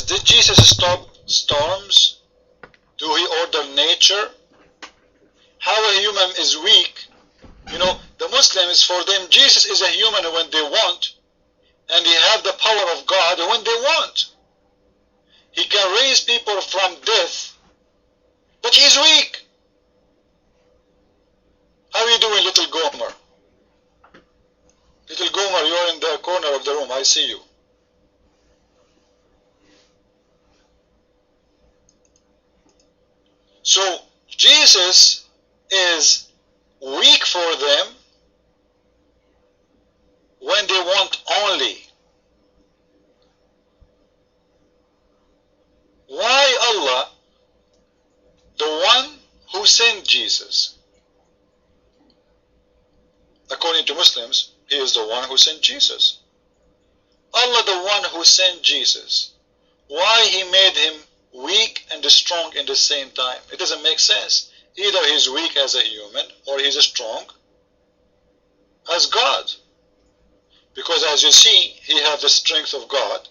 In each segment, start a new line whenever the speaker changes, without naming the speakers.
Guys, did Jesus stop storms? Do he order nature? How a human is weak? You know, the Muslims, for them, Jesus is a human when they want, and he have the power of God when they want. He can raise people from death, but he's weak. How are you doing, little Gomer? Little Gomer, you're in the corner of the room. I see you. So, Jesus is weak for them when they want only. Why Allah, the one who sent Jesus? According to Muslims, he is the one who sent Jesus. Allah, the one who sent Jesus. Why he made him weak and strong in the same time? It doesn't make sense. Either he's weak as a human or he's strong as God. Because as you see, he has the strength of God.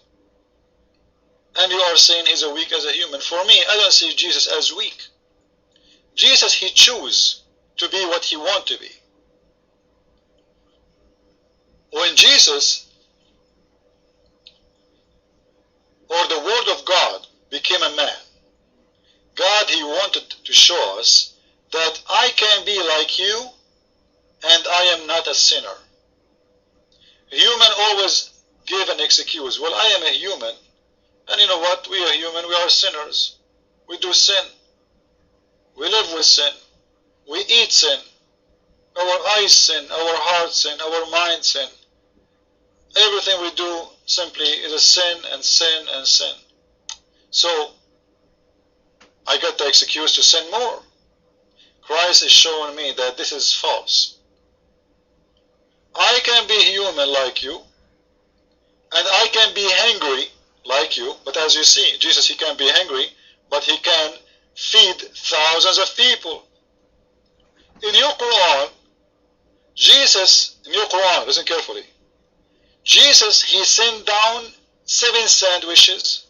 And you are saying he's weak as a human. For me, I don't see Jesus as weak. Jesus, he chose to be what he wants to be. When Jesus, or the Word of God, became a man, God, he wanted to show us that I can be like you and I am not a sinner. A human always give an excuse. Well, I am a human, and you know what? We are human, we are sinners. We do sin. We live with sin. We eat sin. Our eyes sin, our heart sin, our mind sin. Everything we do simply is a sin and sin and sin. So, I got the excuse to sin more. Christ is showing me that this is false. I can be human like you, and I can be hungry like you, but as you see, Jesus, he can be hungry, but he can feed thousands of people. In your Quran, Jesus, in your Quran, listen carefully, Jesus, he sent down 7 sandwiches.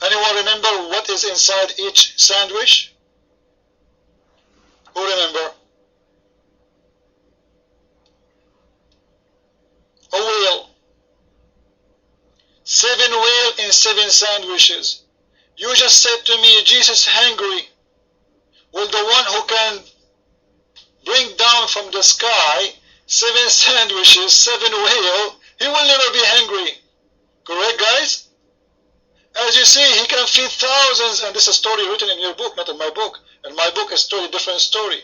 Anyone remember what is inside each sandwich? Who remember? A whale. 7 whales in 7 sandwiches. You just said to me, Jesus hungry. Well, the one who can bring down from the sky 7 sandwiches, 7 whales, he will never be hungry. Correct, guys? As you see, he can feed thousands, and this is a story written in your book, not in my book. And my book is a totally different story.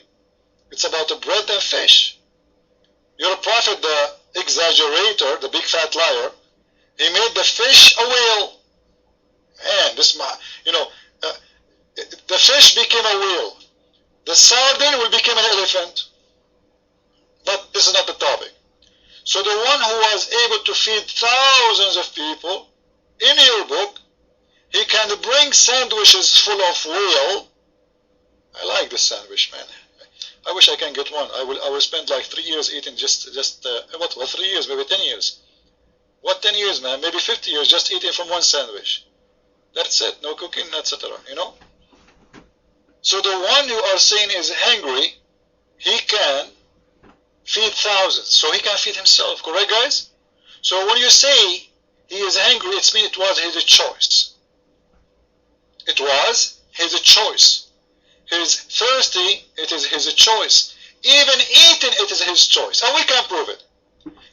It's about the bread and fish. Your prophet, the exaggerator, the big fat liar, he made the fish a whale. Man, this man, you know, the fish became a whale. The sardine will become an elephant. But this is not the topic. So the one who was able to feed thousands of people, in your book, he can bring sandwiches full of whale. I like this sandwich, man. I wish I can get one. I will spend like 3 years eating what 3 years, maybe 10 years. What 10 years, man? Maybe 50 years just eating from one sandwich. That's it. No cooking, etc. You know? So the one you are saying is hungry, he can feed thousands. So he can feed himself. Correct, guys? So when you say he is hungry, it means it was his choice. It was his choice. He's thirsty, it is his choice. Even eating, it is his choice. And we can prove it.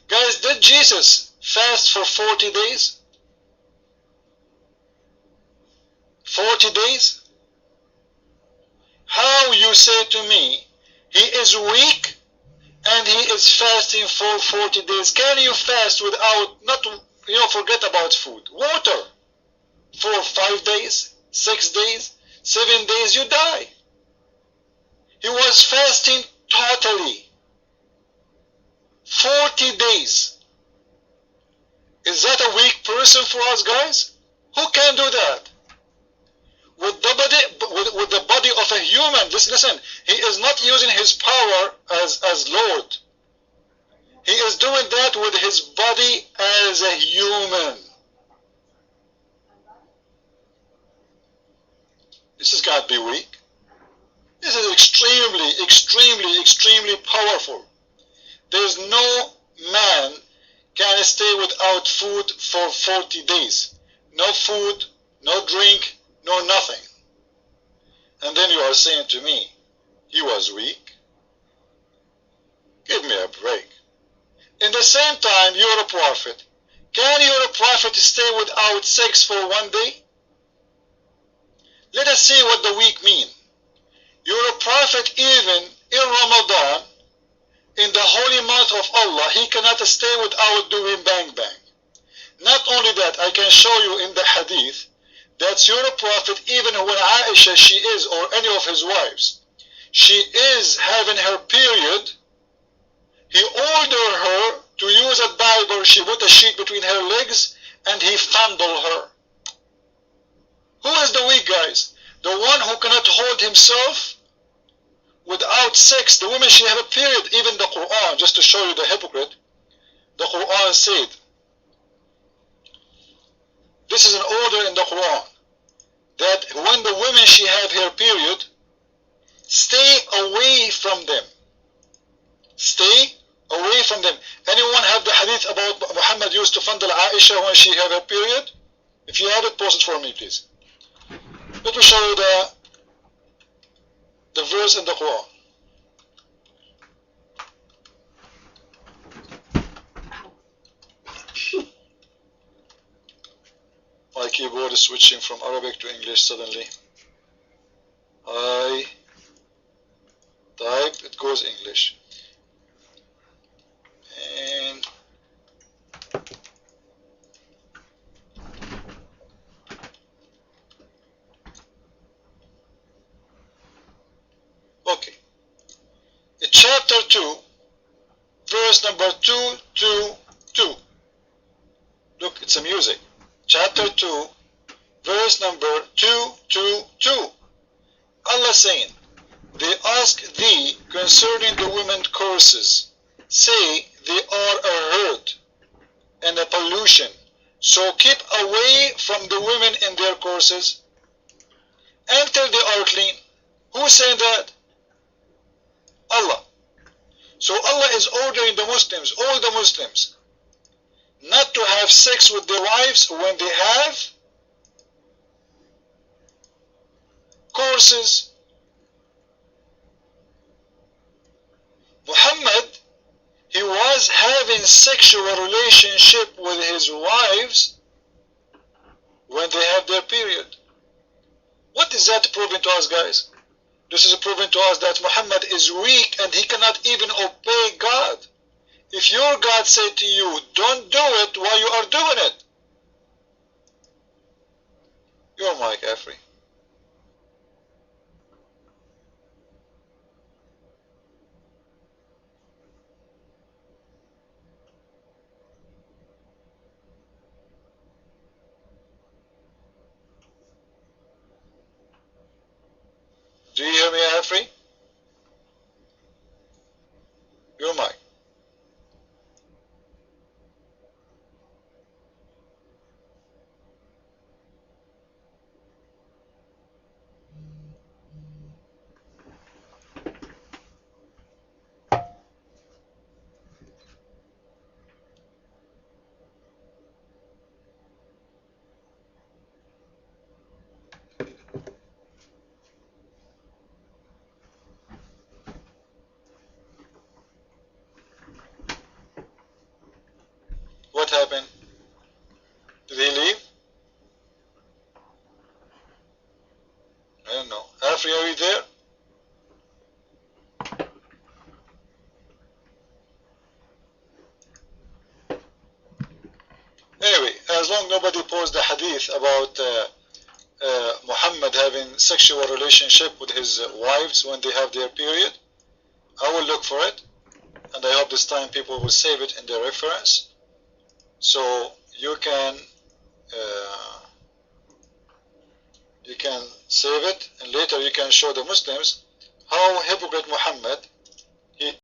Guys, did Jesus fast for 40 days? 40 days? How you say to me, he is weak and he is fasting for 40 days. Can you fast without, not, forget about food, water for 5 days, 6 days, 7 days, you die. He was fasting totally. 40 days. Is that a weak person for us, guys? Who can do that? With the body of a human. Listen, he is not using his power as Lord. He is doing that with his body as a human. This has got to be weak. This is extremely powerful. There's no man can stay without food for 40 days. No food, no drink, no nothing. And then you are saying to me, he was weak? Give me a break. In the same time, you're a prophet. Can your prophet stay without sex for 1 day? Let us see what the weak mean. You're a prophet even in Ramadan, in the holy month of Allah, he cannot stay without doing bang bang. Not only that, I can show you in the hadith that you're a prophet even when Aisha, she is, or any of his wives, she is having her period, he ordered her to use a diaper, she put a sheet between her legs, and he fondled her. Who is the weak, guys? The one who cannot hold himself without sex. The woman, she have a period. Even the Quran, just to show you the hypocrite, the Quran said, this is an order in the Quran, that when the women, she have her period, stay away from them. Stay away from them. Anyone have the hadith about Muhammad used to fondle Aisha when she had her period? If you have it, post it for me, please. Let me show you the verse in the Quran. My keyboard is switching from Arabic to English suddenly. I type, it goes English. And okay. In chapter 2, verse number 222. Look, it's a music. Chapter 2, verse number 222. Allah saying, they ask thee concerning the women courses. Say, they are a hurt and a pollution. So keep away from the women in their courses until they are clean. Who is saying that? Allah. So Allah is ordering the Muslims, all the Muslims, not to have sex with their wives when they have courses. Muhammad, he was having sexual relationship with his wives when they have their period. What is that proving to us, guys? This is proving to us that Muhammad is weak and he cannot even obey God. If your God said to you, don't do it while you are doing it, your mic, Afri. Do you hear me, Afri? Your mic. What happened? Did he leave? I don't know. Afri, are you there? Anyway, as long nobody posed the hadith about Muhammad having sexual relationship with his wives when they have their period, I will look for it, and I hope this time people will save it in their reference, so you can save it, and later you can show the Muslims how hypocrite